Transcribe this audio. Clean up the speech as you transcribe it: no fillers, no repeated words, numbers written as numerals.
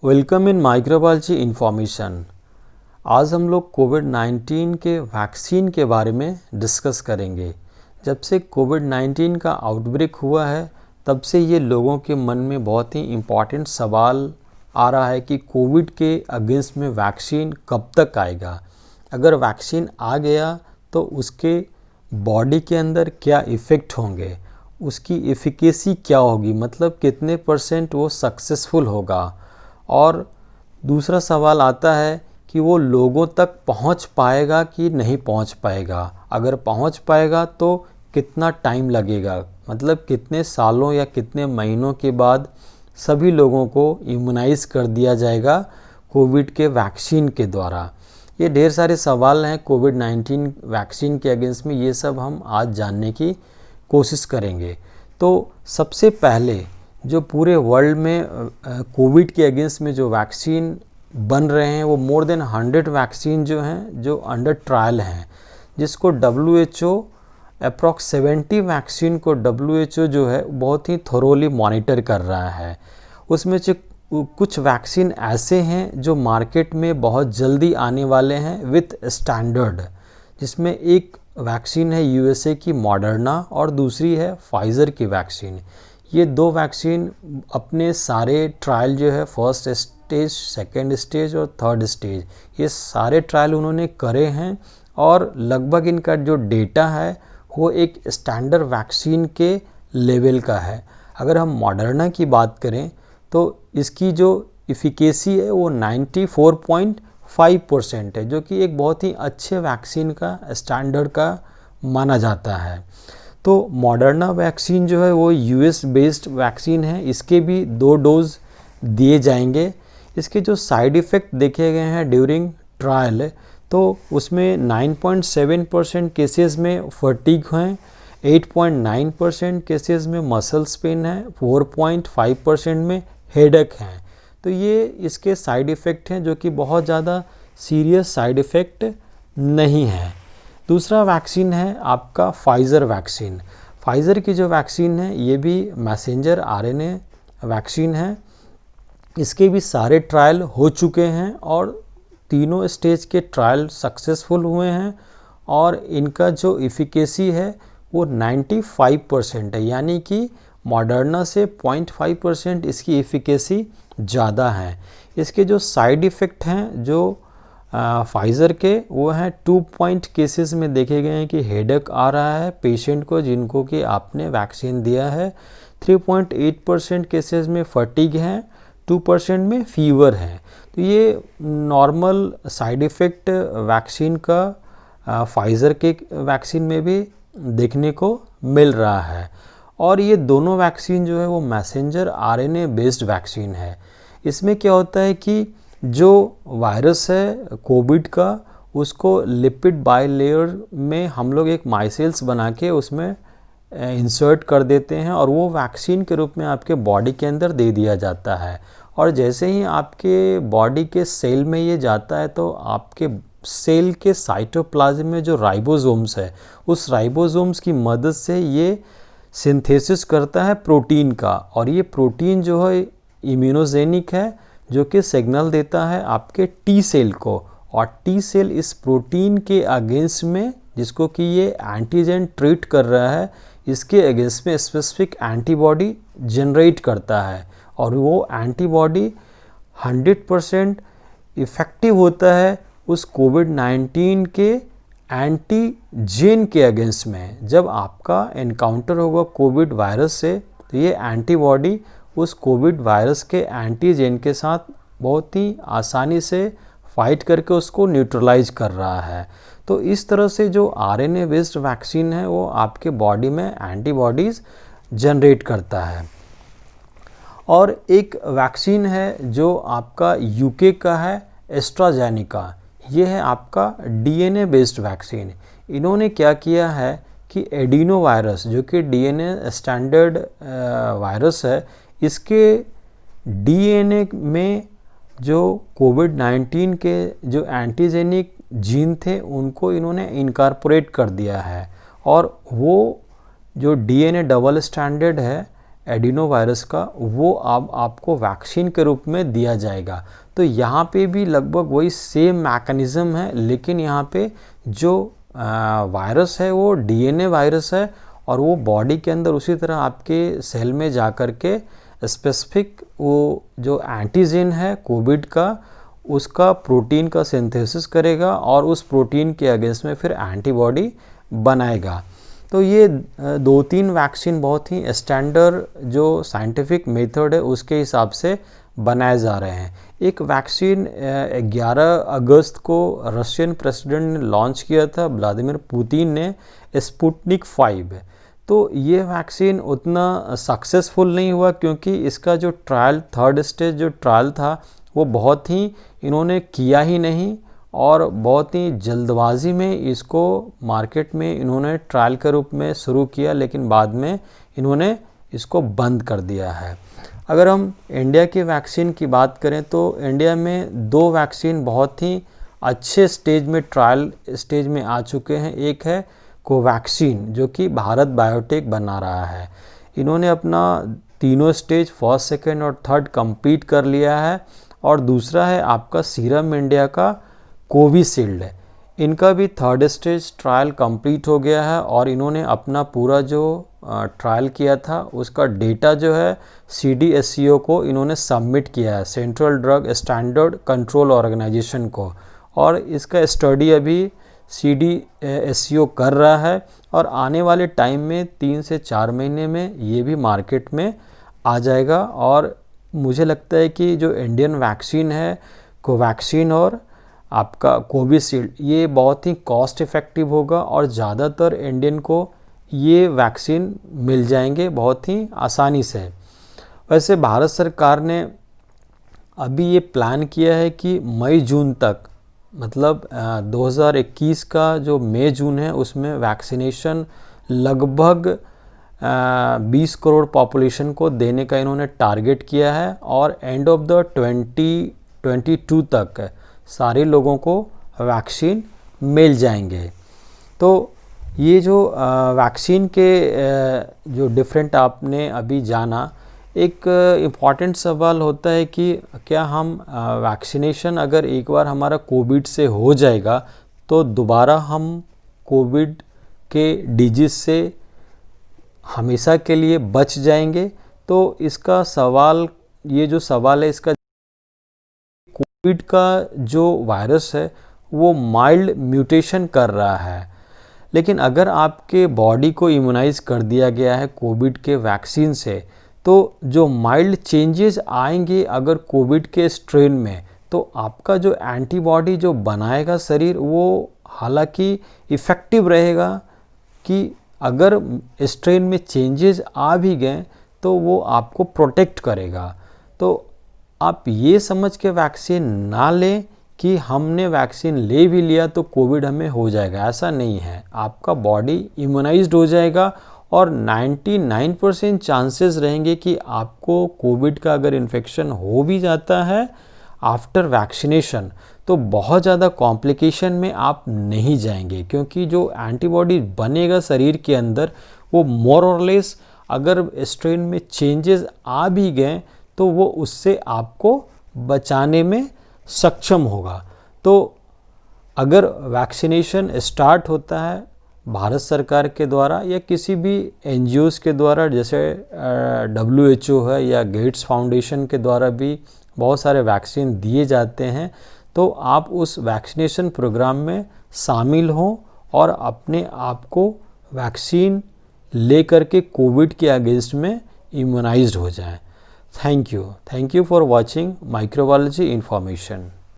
Welcome in microbiology information. आज हम लोग कोविड-19 के वैक्सीन के बारे में डिस्कस करेंगे। जब से कोविड-19 का आउटब्रेक हुआ है तब से ये लोगों के मन में बहुत ही इम्पॉर्टेंट सवाल आ रहा है कि कोविड के अगेंस्ट में वैक्सीन कब तक आएगा। अगर वैक्सीन आ गया तो उसके बॉडी के अंदर क्या इफ़ेक्ट होंगे, उसकी एफिकेसी क्या होगी, मतलब कितने % वो सक्सेसफुल होगा। और दूसरा सवाल आता है कि वो लोगों तक पहुंच पाएगा कि नहीं पहुंच पाएगा। अगर पहुंच पाएगा तो कितना टाइम लगेगा, मतलब कितने सालों या कितने महीनों के बाद सभी लोगों को इम्यूनाइज कर दिया जाएगा कोविड के वैक्सीन के द्वारा। ये ढेर सारे सवाल हैं कोविड-19 वैक्सीन के अगेंस्ट में, ये सब हम आज जानने की कोशिश करेंगे। तो सबसे पहले जो पूरे वर्ल्ड में कोविड के अगेंस्ट में जो वैक्सीन बन रहे हैं वो मोर देन 100 वैक्सीन जो हैं जो अंडर ट्रायल हैं, जिसको WHO अप्रॉक्स 70 वैक्सीन को WHO जो है बहुत ही थोरोली मॉनिटर कर रहा है। उसमें से कुछ वैक्सीन ऐसे हैं जो मार्केट में बहुत जल्दी आने वाले हैं विथ स्टैंडर्ड, जिसमें एक वैक्सीन है USA की मॉडर्ना और दूसरी है फाइज़र की वैक्सीन। ये दो वैक्सीन अपने सारे ट्रायल जो है फर्स्ट स्टेज, सेकेंड स्टेज और थर्ड स्टेज, ये सारे ट्रायल उन्होंने करे हैं और लगभग इनका जो डेटा है वो एक स्टैंडर्ड वैक्सीन के लेवल का है। अगर हम मॉडर्ना की बात करें तो इसकी जो इफ़िकेसी है वो 94.5% है, जो कि एक बहुत ही अच्छे वैक्सीन का स्टैंडर्ड का माना जाता है। तो मॉडर्ना वैक्सीन जो है वो US बेस्ड वैक्सीन है, इसके भी 2 डोज दिए जाएंगे। इसके जो साइड इफ़ेक्ट देखे गए हैं ड्यूरिंग ट्रायल तो उसमें 9.7% केसेस में फटीग हैं, 8.9% केसेस में मसल्स पेन है, 4.5% में हेडेक हैं। तो ये इसके साइड इफ़ेक्ट हैं जो कि बहुत ज़्यादा सीरियस साइड इफ़ेक्ट नहीं है। दूसरा वैक्सीन है आपका फाइज़र वैक्सीन। फाइज़र की जो वैक्सीन है ये भी मैसेंजर RNA वैक्सीन है। इसके भी सारे ट्रायल हो चुके हैं और तीनों स्टेज के ट्रायल सक्सेसफुल हुए हैं और इनका जो इफ़िकेसी है वो 95% है, यानी कि मॉडर्ना से 0.5% इसकी इफ़िकेसी ज़्यादा है। इसके जो साइड इफ़ेक्ट हैं जो फाइज़र के वो हैं 2 पॉइंट केसेस में देखे गए हैं कि हेडेक आ रहा है पेशेंट को जिनको कि आपने वैक्सीन दिया है, 3.8% केसेस में फटीग हैं, 2% में फीवर है। तो ये नॉर्मल साइड इफ़ेक्ट वैक्सीन का फाइज़र के वैक्सीन में भी देखने को मिल रहा है। और ये दोनों वैक्सीन जो है वो मैसेंजर RNA बेस्ड वैक्सीन है। इसमें क्या होता है कि जो वायरस है कोविड का उसको लिपिड बाइलेयर में हम लोग एक माइसेल्स बना के उसमें इंसर्ट कर देते हैं और वो वैक्सीन के रूप में आपके बॉडी के अंदर दे दिया जाता है। और जैसे ही आपके बॉडी के सेल में ये जाता है तो आपके सेल के साइटोप्लाज्म में जो राइबोसोम्स है उस राइबोसोम्स की मदद से ये सिंथेसिस करता है प्रोटीन का, और ये प्रोटीन जो है इम्यूनोजेनिक है जो कि सिग्नल देता है आपके T सेल को, और T सेल इस प्रोटीन के अगेंस्ट में जिसको कि ये एंटीजन ट्रीट कर रहा है इसके अगेंस्ट में स्पेसिफिक एंटीबॉडी जनरेट करता है और वो एंटीबॉडी 100% इफ़ेक्टिव होता है उस कोविड-19 के एंटीजेन के अगेंस्ट में। जब आपका एनकाउंटर होगा कोविड वायरस से तो ये एंटीबॉडी उस कोविड वायरस के एंटीजेन के साथ बहुत ही आसानी से फाइट करके उसको न्यूट्रलाइज कर रहा है। तो इस तरह से जो RNA बेस्ड वैक्सीन है वो आपके बॉडी में एंटीबॉडीज़ जनरेट करता है। और एक वैक्सीन है जो आपका UK का है एस्ट्राजेनेका, ये है आपका DNA बेस्ड वैक्सीन। इन्होंने क्या किया है कि एडिनो वायरस जो कि DNA स्टैंडर्ड वायरस है, इसके DNA में जो कोविड-19 के जो एंटीजेनिक जीन थे उनको इन्होंने इनकॉर्पोरेट कर दिया है और वो जो DNA डबल स्टैंडर्ड है एडिनो वायरस का, वो आपको वैक्सीन के रूप में दिया जाएगा। तो यहाँ पे भी लगभग वही सेम मैकेनिज़्म है, लेकिन यहाँ पे जो वायरस है वो डीएनए वायरस है और वो बॉडी के अंदर उसी तरह आपके सेल में जा कर के स्पेसिफिक वो जो एंटीजन है कोविड का, उसका प्रोटीन का सिंथेसिस करेगा और उस प्रोटीन के अगेंस्ट में फिर एंटीबॉडी बनाएगा। तो ये 2-3 वैक्सीन बहुत ही स्टैंडर्ड जो साइंटिफिक मेथड है उसके हिसाब से बनाए जा रहे हैं। एक वैक्सीन 11 अगस्त को रशियन प्रेसिडेंट ने लॉन्च किया था, व्लादिमीर पुतिन ने, स्पुतनिक 5। तो ये वैक्सीन उतना सक्सेसफुल नहीं हुआ क्योंकि इसका जो ट्रायल, 3rd स्टेज जो ट्रायल था वो बहुत ही इन्होंने किया ही नहीं और बहुत ही जल्दबाजी में इसको मार्केट में इन्होंने ट्रायल के रूप में शुरू किया, लेकिन बाद में इन्होंने इसको बंद कर दिया है। अगर हम इंडिया की वैक्सीन की बात करें तो इंडिया में 2 वैक्सीन बहुत ही अच्छे स्टेज में, ट्रायल स्टेज में आ चुके हैं। एक है कोवैक्सीन जो कि भारत बायोटेक बना रहा है। इन्होंने अपना तीनों स्टेज 1st, 2nd और 3rd कंप्लीट कर लिया है। और दूसरा है आपका सीरम इंडिया का कोविशील्ड। इनका भी 3rd स्टेज ट्रायल कंप्लीट हो गया है और इन्होंने अपना पूरा जो ट्रायल किया था उसका डेटा जो है CDSCO को इन्होंने सबमिट किया है, Central Drug Standard Control Organisation को, और इसका स्टडी अभी CDSCO कर रहा है और आने वाले टाइम में 3 से 4 महीने में ये भी मार्केट में आ जाएगा। और मुझे लगता है कि जो इंडियन वैक्सीन है कोवैक्सीन और आपका कोविशील्ड, ये बहुत ही कॉस्ट इफ़ेक्टिव होगा और ज़्यादातर इंडियन को ये वैक्सीन मिल जाएंगे बहुत ही आसानी से। वैसे भारत सरकार ने अभी ये प्लान किया है कि मई-जून तक, मतलब 2021 का जो मई-जून है उसमें वैक्सीनेशन लगभग 20 करोड़ पॉपुलेशन को देने का इन्होंने टारगेट किया है और एंड ऑफ द 2022 तक सारे लोगों को वैक्सीन मिल जाएंगे। तो ये जो वैक्सीन के जो डिफरेंट आपने अभी जाना, एक इम्पॉर्टेंट सवाल होता है कि क्या हम वैक्सीनेशन अगर एक बार हमारा कोविड से हो जाएगा तो दोबारा हम कोविड के डिजीज से हमेशा के लिए बच जाएंगे? तो इसका सवाल, ये जो सवाल है इसका, कोविड का जो वायरस है वो माइल्ड म्यूटेशन कर रहा है, लेकिन अगर आपके बॉडी को इम्यूनाइज कर दिया गया है कोविड के वैक्सीन से, तो जो माइल्ड चेंजेस आएंगे अगर कोविड के स्ट्रेन में, तो आपका जो एंटीबॉडी जो बनाएगा शरीर वो हालांकि इफ़ेक्टिव रहेगा कि अगर स्ट्रेन में चेंजेस आ भी गए तो वो आपको प्रोटेक्ट करेगा। तो आप ये समझ के वैक्सीन ना लें कि हमने वैक्सीन ले भी लिया तो कोविड हमें हो जाएगा, ऐसा नहीं है। आपका बॉडी इम्यूनाइज्ड हो जाएगा और 99% चांसेस रहेंगे कि आपको कोविड का अगर इन्फेक्शन हो भी जाता है आफ्टर वैक्सीनेशन तो बहुत ज़्यादा कॉम्प्लिकेशन में आप नहीं जाएंगे, क्योंकि जो एंटीबॉडी बनेगा शरीर के अंदर वो मोर और लेस अगर स्ट्रेन में चेंजेस आ भी गए तो वो उससे आपको बचाने में सक्षम होगा। तो अगर वैक्सीनेशन स्टार्ट होता है भारत सरकार के द्वारा या किसी भी NGOs के द्वारा, जैसे WHO है या गेट्स फाउंडेशन के द्वारा भी बहुत सारे वैक्सीन दिए जाते हैं, तो आप उस वैक्सीनेशन प्रोग्राम में शामिल हों और अपने आप को वैक्सीन ले करके कोविड के अगेंस्ट में इम्यूनाइज्ड हो जाएं। Thank you for watching microbiology information.